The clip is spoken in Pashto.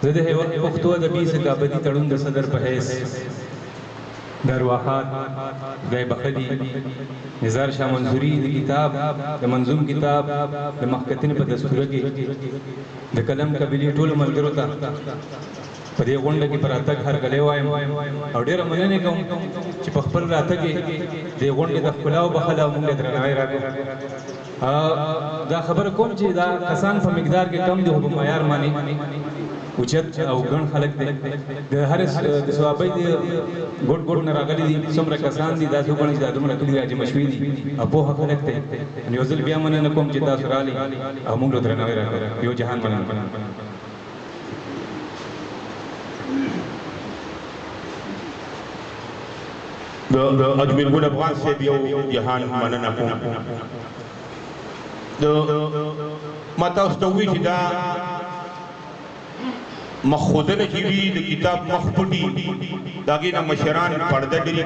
زه د هیواد پښتو ادبي ثقافتي تړون د صدر په حیث د ارواحات خدای بخلي نزار شاه منصوري د کتاب د منظوم کتاب د محققین په دستوره کې د قلم قبیلې ټولو ملګرو ته په دې غونډه کې پر راتګ هرکلی وایم او ډېره مننه کوم چې په خپل راتګ یې دې غونډې د ښکلا او بخل او موږ درناوی راکړو. دا خبره کوم چې دا کسان په مقدار کې کم دي خو په معیار باندې اوچت او ګڼ خلک دي د هر د ثوابۍ د ګوټ ګوټ نه راغلي دي څومره کسان دي دا څوک چې دا دومره کلي راجمع شوي دي او پوهه خلک دی یو ځل بیا مننه کوم چې تاسو راغلي او موږ درناوی راکړو. یو جهان مننه. د اجمیر ګل افغان صاحب یو جهان مننه کوم. ما تاسو ته ووایي چې دا مخ ښودنه چې وي د کتاب مخ پټي د هغې نه مشران پرده ډېرې